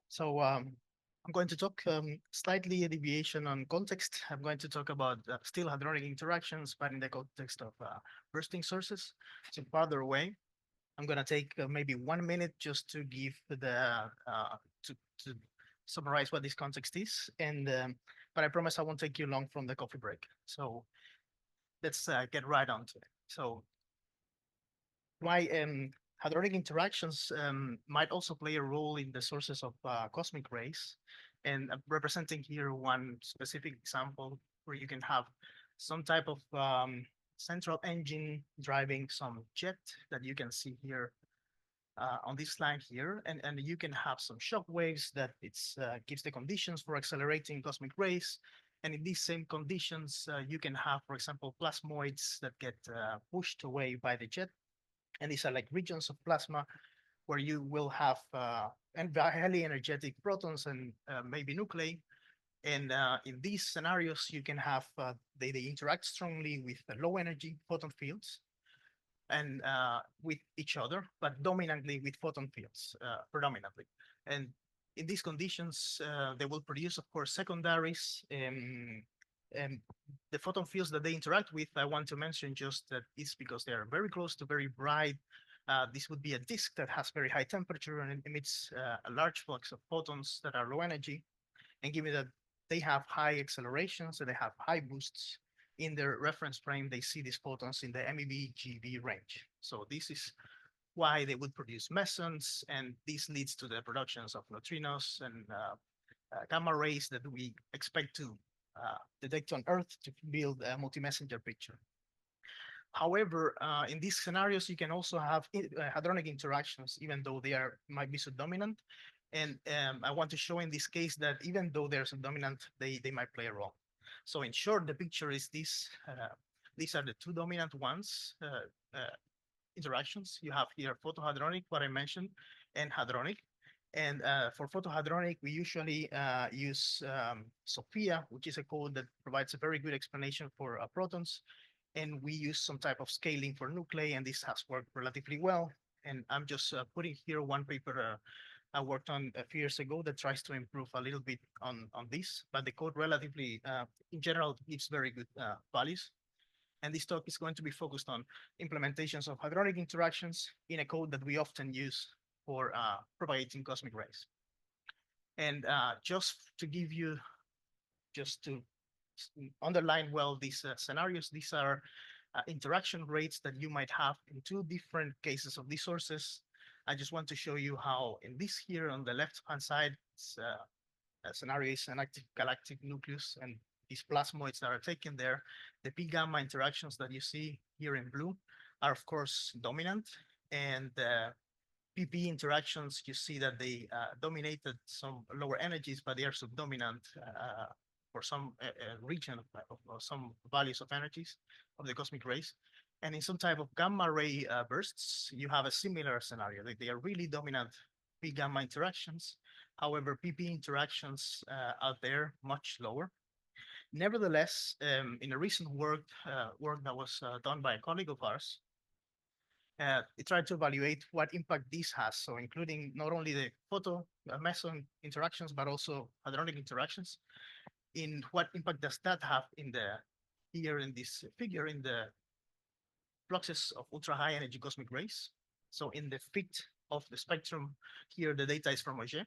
So I'm going to talk slightly a deviation on context. I'm going to talk about still hadronic interactions, but in the context of bursting sources. So farther away, I'm going to take maybe 1 minute just to give to, to summarize what this context is. And but I promise I won't take you long from the coffee break. So let's get right on to it. So why hadronic interactions might also play a role in the sources of cosmic rays. And I'm representing here one specific example where you can have some type of central engine driving some jet that you can see here on this slide here. And you can have some shock waves that it's gives the conditions for accelerating cosmic rays. And in these same conditions, you can have, for example, plasmoids that get pushed away by the jet, and these are like regions of plasma where you will have highly energetic protons and maybe nuclei. And in these scenarios, you can have they interact strongly with the low energy photon fields and with each other, but dominantly with photon fields, predominantly. And in these conditions, they will produce, of course, secondaries. And the photon fields that they interact with, I want to mention just that it's because they are very close to very bright. This would be a disk that has very high temperature and it emits a large flux of photons that are low energy. And given that they have high accelerations and they have high boosts in their reference frame, they see these photons in the MeV GeV range. So this is why they would produce mesons, and this leads to the productions of neutrinos and gamma rays that we expect to detect on Earth to build a multi-messenger picture. However, in these scenarios, you can also have hadronic interactions, even though they might be subdominant. And I want to show in this case that even though they're subdominant, they might play a role. So in short, the picture is this. These are the two dominant ones, interactions. You have here photohadronic, what I mentioned, and hadronic. And for photohadronic, we usually use SOPHIA, which is a code that provides a very good explanation for protons. And we use some type of scaling for nuclei, and this has worked relatively well. And I'm just putting here one paper I worked on a few years ago that tries to improve a little bit on this, but the code relatively, in general, gives very good values. And this talk is going to be focused on implementations of hadronic interactions in a code that we often use for propagating cosmic rays. And just to give you, just to underline well these scenarios, these are interaction rates that you might have in two different cases of these sources. I just want to show you how in this here on the left-hand side, scenario is an active galactic nucleus, and these plasmoids that are taken there, the P gamma interactions that you see here in blue are of course dominant, and the PP interactions, you see that they dominated some lower energies, but they are subdominant for some region of some values of energies of the cosmic rays. And in some type of gamma ray bursts, you have a similar scenario. They are really dominant P gamma interactions. However, PP interactions out there much lower. Nevertheless, in a recent work that was done by a colleague of ours, it tried to evaluate what impact this has. So including not only the photo meson interactions, but also hadronic interactions. In what impact does that have in the here in this figure in the fluxes of ultra high energy cosmic rays? So in the fit of the spectrum here, the data is from Morejon.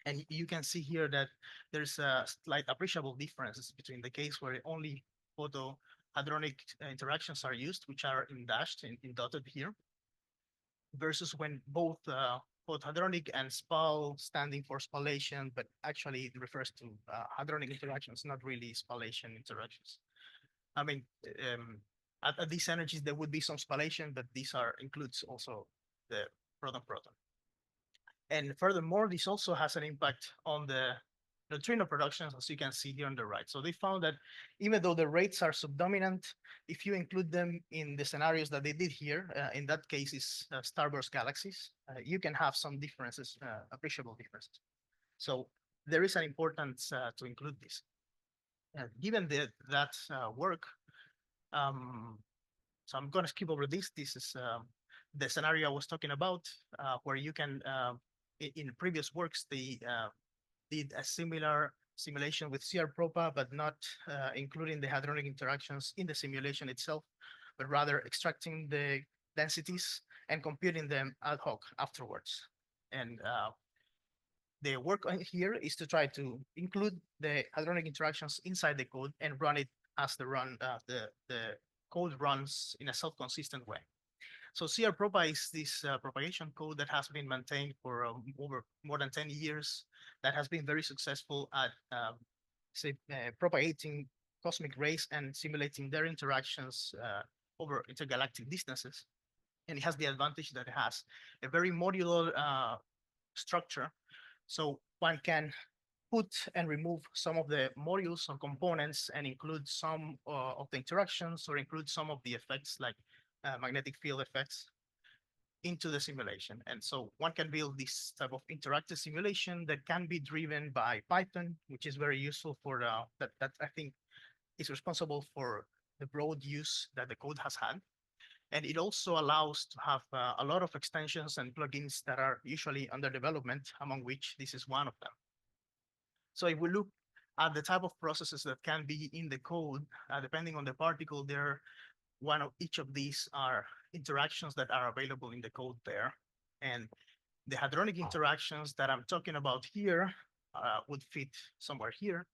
And you can see here that there's a slight appreciable differences between the case where only photo hadronic interactions are used, which are in dashed in dotted here, versus when both hadronic and SPAL standing for spallation, but actually it refers to hadronic interactions, not really spallation interactions. I mean, at these energies, there would be some spallation, but these includes also the proton-proton. And furthermore, this also has an impact on the neutrino productions, as you can see here on the right. So they found that even though the rates are subdominant, if you include them in the scenarios that they did here, in that case is starburst galaxies, you can have some differences, appreciable differences. So there is an importance to include this. Given that work, so I'm going to skip over this. This is the scenario I was talking about, where you can in previous works, they did a similar simulation with CRPropa, but not including the hadronic interactions in the simulation itself, but rather extracting the densities and computing them ad hoc afterwards. And the work here is to try to include the hadronic interactions inside the code and run it as the code runs in a self-consistent way. So CRPropa is this propagation code that has been maintained for over more than 10 years, that has been very successful at propagating cosmic rays and simulating their interactions over intergalactic distances. And it has the advantage that it has a very modular structure. So one can put and remove some of the modules or components and include some of the interactions or include some of the effects like magnetic field effects into the simulation. And so one can build this type of interactive simulation that can be driven by Python, which is very useful for that I think is responsible for the broad use that the code has had. And it also allows to have a lot of extensions and plugins that are usually under development, among which this is one of them. So if we look at the type of processes that can be in the code, depending on the particle, one of each of these are interactions that are available in the code there. And the hadronic interactions that I'm talking about here would fit somewhere here,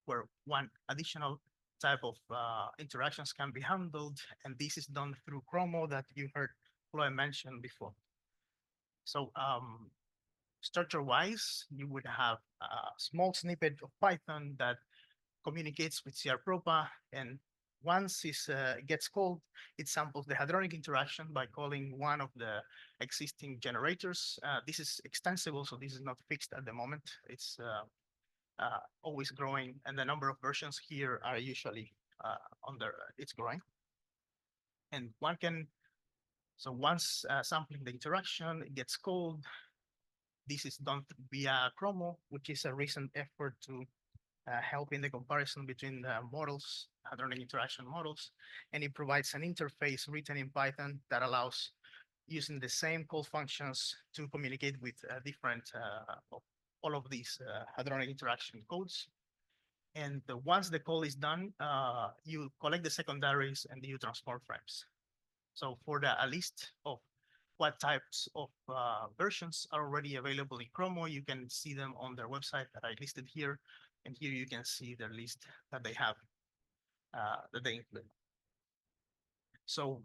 where one additional type of interactions can be handled. And this is done through Chromo that you heard Chloe mention before. So structure-wise, you would have a small snippet of Python that communicates with CRPropa, and once it gets called, it samples the hadronic interaction by calling one of the existing generators. This is extensible, so this is not fixed at the moment. It's always growing, and the number of versions here are usually it's growing. And so once sampling the interaction, it gets called. This is done via Chromo, which is a recent effort to help in the comparison between the models, hadronic interaction models, and it provides an interface written in Python that allows using the same call functions to communicate with different, all of these hadronic interaction codes. And once the call is done, you collect the secondaries and you transform frames. So for a list of what types of versions are already available in Chromo, you can see them on their website that I listed here. And here you can see their list that they have, that they include. So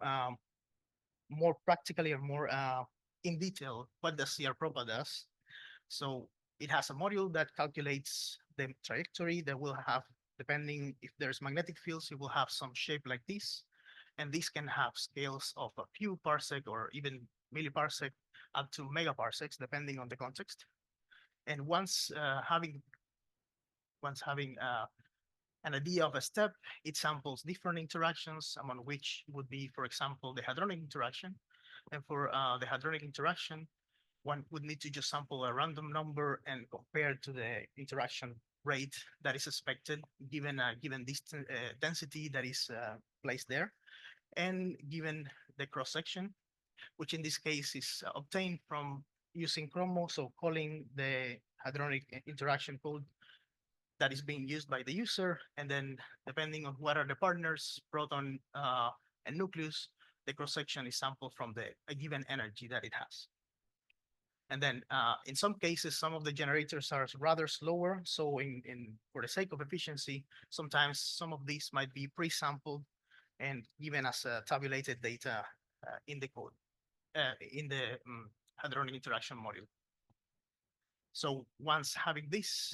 more practically or more in detail, what does CRPropa does? So it has a module that calculates the trajectory that will have, depending if there's magnetic fields, it will have some shape like this. And this can have scales of a few parsec or even milliparsec up to megaparsecs, depending on the context. And once having an idea of a step, it samples different interactions, among which would be, for example, the hadronic interaction. And for the hadronic interaction, one would need to just sample a random number and compare to the interaction rate that is expected given a given density that is placed there, and given the cross section, which in this case is obtained from using Chromo, so calling the hadronic interaction code that is being used by the user, and then depending on what are the partners, proton and nucleus, the cross section is sampled from a given energy that it has. And then in some cases, some of the generators are rather slower. So for the sake of efficiency, sometimes some of these might be pre-sampled and given as tabulated data in the code, in the hadronic interaction module. So once having this,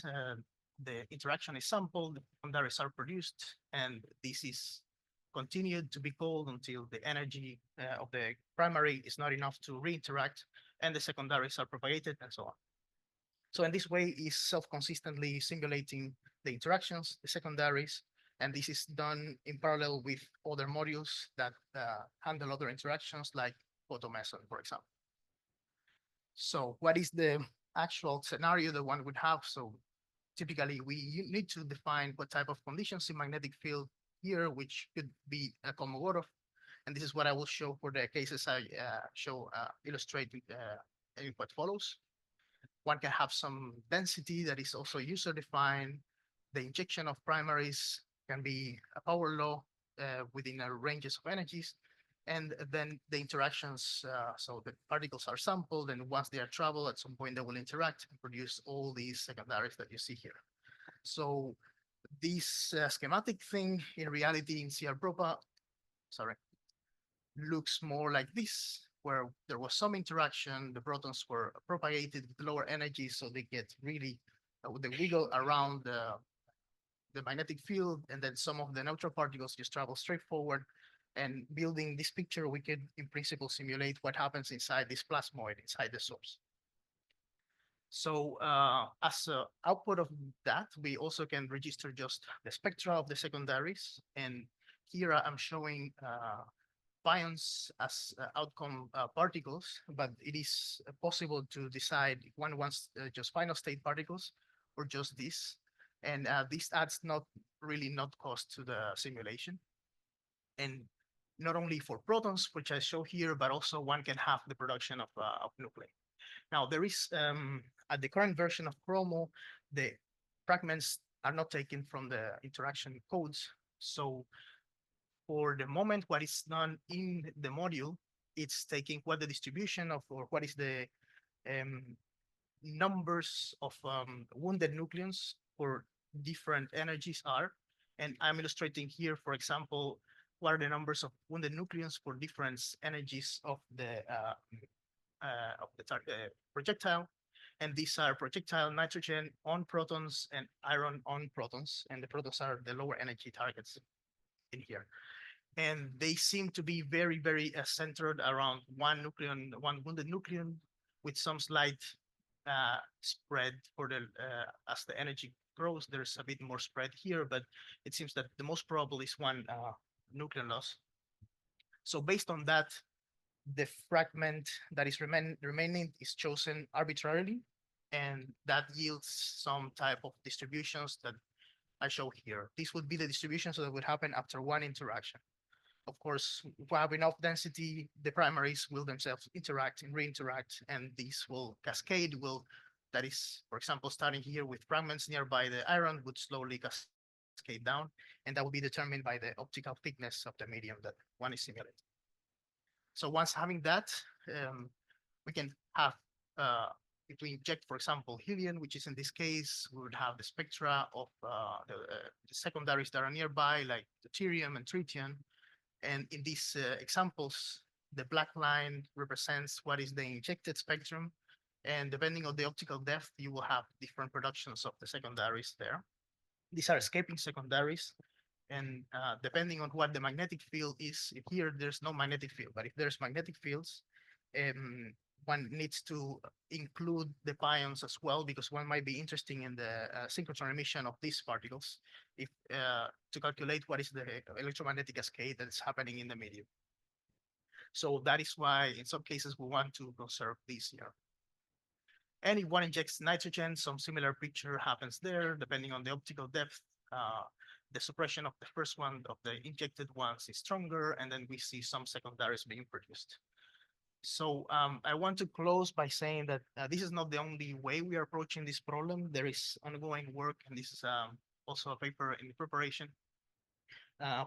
the interaction is sampled, the secondaries are produced, and this is continued to be called until the energy of the primary is not enough to reinteract, and the secondaries are propagated, and so on. So in this way, is self-consistently simulating the interactions, the secondaries, and this is done in parallel with other modules that handle other interactions like photomeson, for example. So what is the actual scenario that one would have? So typically, we need to define what type of conditions in magnetic field here, which could be a Kolmogorov. And this is what I will show for the cases I illustrate in what follows. one can have some density that is also user-defined. The injection of primaries can be a power law within a ranges of energies. And then the interactions, so the particles are sampled, and once they are traveled, at some point they will interact and produce all these secondaries that you see here. So this schematic thing in reality in CRPropa, sorry, looks more like this, where there was some interaction, the protons were propagated with lower energy, so they get really, they wiggle around the magnetic field, and then some of the neutral particles just travel straight forward. And building this picture, we could, in principle, simulate what happens inside this plasmoid, inside the source. So as an output of that, we also can register just the spectra of the secondaries. And here I'm showing pions as outcome particles, but it is possible to decide if one wants just final state particles or just this. And this adds not cost to the simulation. And not only for protons, which I show here, but also one can have the production of nuclei. Now there is, at the current version of Chromo, the fragments are not taken from the interaction codes. So for the moment, what is done in the module, it's taking what the distribution of, or what is the numbers of wounded nucleons for different energies are. And I'm illustrating here, for example, what are the numbers of wounded nucleons for different energies of the projectile. And these are projectile nitrogen on protons and iron on protons. And the protons are the lower energy targets in here. And they seem to be very, very centered around one nucleon, one wounded nucleon, with some slight spread for the as the energy grows. There's a bit more spread here, but it seems that the most probable is one nucleon loss. So based on that, the fragment that is remaining is chosen arbitrarily, and that yields some type of distributions that I show here. This would be the distributions that would happen after one interaction. Of course, if we have enough density, the primaries will themselves interact and reinteract, and these will cascade. That is, for example, starting here with fragments nearby the iron, would slowly cascade down, and that will be determined by the optical thickness of the medium that one is simulating. So once having that, we can have, if we inject, for example, helium, which is in this case, we would have the spectra of the secondaries that are nearby, like deuterium and tritium. And in these examples, the black line represents what is the injected spectrum. And depending on the optical depth, you will have different productions of the secondaries there. These are escaping secondaries. And depending on what the magnetic field is, if here there's no magnetic field, but if there's magnetic fields, one needs to include the pions as well, because one might be interested in the synchrotron emission of these particles if to calculate what is the electromagnetic cascade that's happening in the medium. So that is why in some cases we want to conserve these here. And if one injects nitrogen, some similar picture happens there, depending on the optical depth. The suppression of the first one of the injected ones is stronger, and then we see some secondaries being produced. So I want to close by saying that this is not the only way we are approaching this problem. There is ongoing work, and this is also a paper in preparation,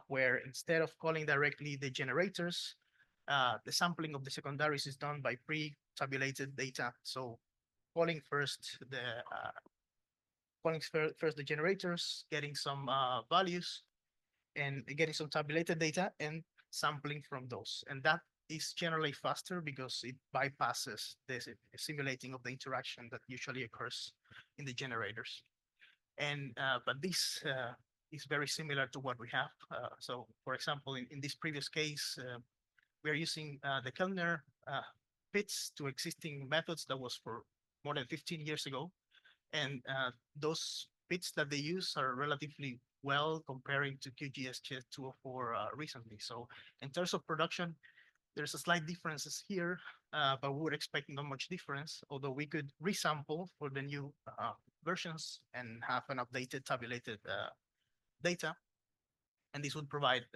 where instead of calling directly the generators, the sampling of the secondaries is done by pre-tabulated data. So calling first the generators, getting some values, and getting some tabulated data and sampling from those. And that is generally faster because it bypasses the simulating of the interaction that usually occurs in the generators. And but this is very similar to what we have. So for example, in this previous case, we are using the Kellner fits to existing methods that was for more than 15 years ago. And those fits that they use are relatively well comparing to QGS 204 recently. So in terms of production, there's a slight differences here, but we would expect not much difference, although we could resample for the new versions and have an updated tabulated data. And this would provide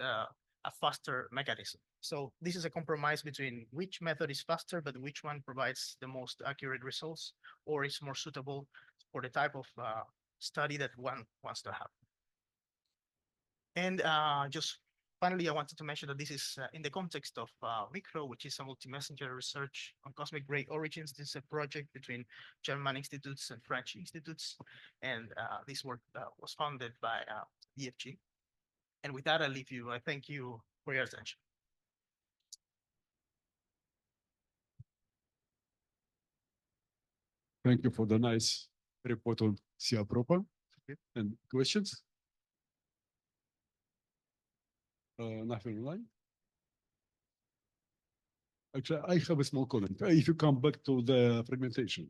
a faster mechanism. So this is a compromise between which method is faster, but which one provides the most accurate results or is more suitable for the type of study that one wants to have. And just finally, I wanted to mention that this is in the context of MICRO, which is a multi-messenger research on cosmic ray origins. This is a project between German institutes and French institutes. And this work was funded by DFG. And with that, I leave you. I thank you for your attention. Thank you for the nice report on CRPropa. And questions? Nothing online? Actually, I have a small comment. If you come back to the fragmentation.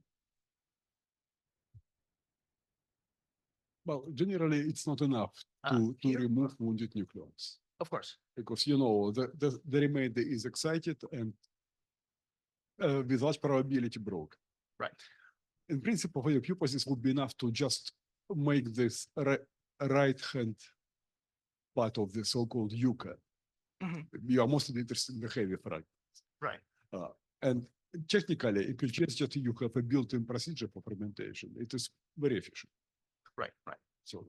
Well, generally, it's not enough to remove wounded nucleons. Of course. Because, you know, the remainder is excited and with large probability broke. Right. In principle, for your hypothesis would be enough to just make this right-hand part of the so-called Yucca. You are mostly interested in the heavy fragments. Right. And technically, if you just you have a built-in procedure for fragmentation, it is very efficient. Right, right. So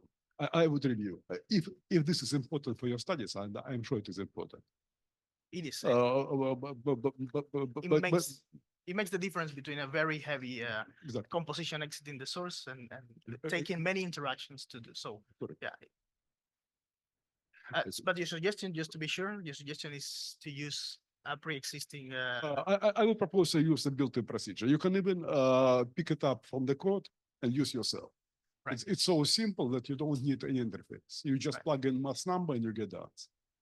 I would review. If this is important for your studies, and I'm sure it is important. It is. It makes the difference between a very heavy composition exiting the source and taking many interactions to do so. Yeah. But your suggestion, just to be sure, your suggestion is to use a pre-existing. I will propose to use the built-in procedure. You can even pick it up from the code and use yourself. Right. It's so simple that you don't need any interface. You just plug in mass number and you get that.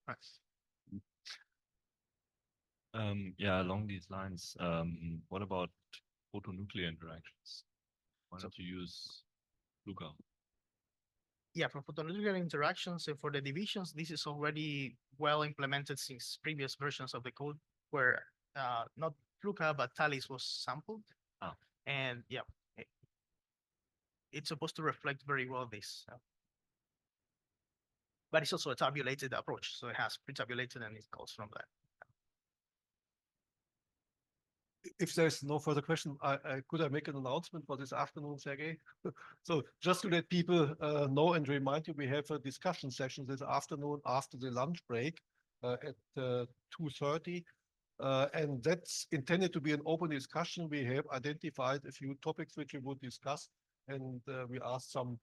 Right. Yeah, along these lines, what about photonuclear interactions? Why don't you use Luca? Yeah, for photonuclear interactions and for the divisions, this is already well implemented since previous versions of the code where not Luca, but Talis was sampled. And yeah, it's supposed to reflect very well this. But it's also a tabulated approach. So it has pre-tabulated and it goes from that. If there's no further question, could I make an announcement for this afternoon, Sergey? So just to let people know and remind you, we have a discussion session this afternoon after the lunch break at 2:30. And that's intended to be an open discussion. We have identified a few topics which we would discuss, and we asked some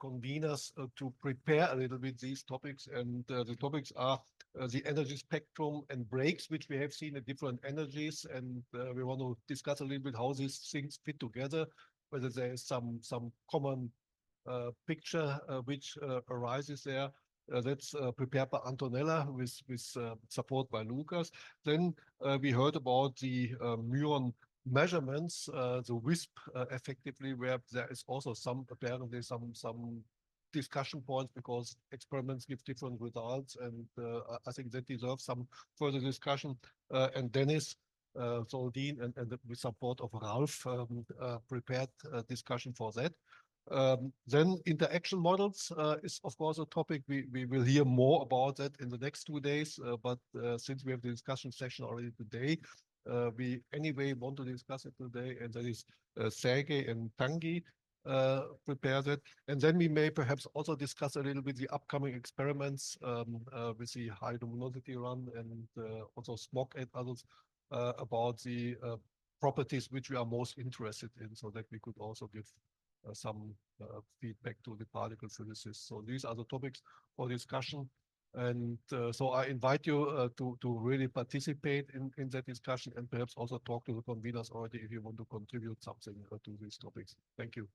conveners to prepare a little bit these topics. And the topics are the energy spectrum and breaks, which we have seen at different energies. And we want to discuss a little bit how these things fit together, whether there is some common picture which arises there. That's prepared by Antonella with support by Lucas. Then we heard about the muon measurements, the WISP effectively, where there is also apparently some discussion points because experiments give different results, and I think that deserves some further discussion. And Dennis Soldin and with support of Ralph prepared a discussion for that. Then interaction models is of course a topic we will hear more about that in the next 2 days. But since we have the discussion session already today, we anyway want to discuss it today, and that is Sergey and Tanguy prepare that. And then we may perhaps also discuss a little bit the upcoming experiments with the high luminosity run and also SMOG and others about the properties which we are most interested in, so that we could also give some feedback to the particle physicists. So these are the topics for discussion. And so I invite you to really participate in that discussion and perhaps also talk to the conveners already if you want to contribute something to these topics. Thank you.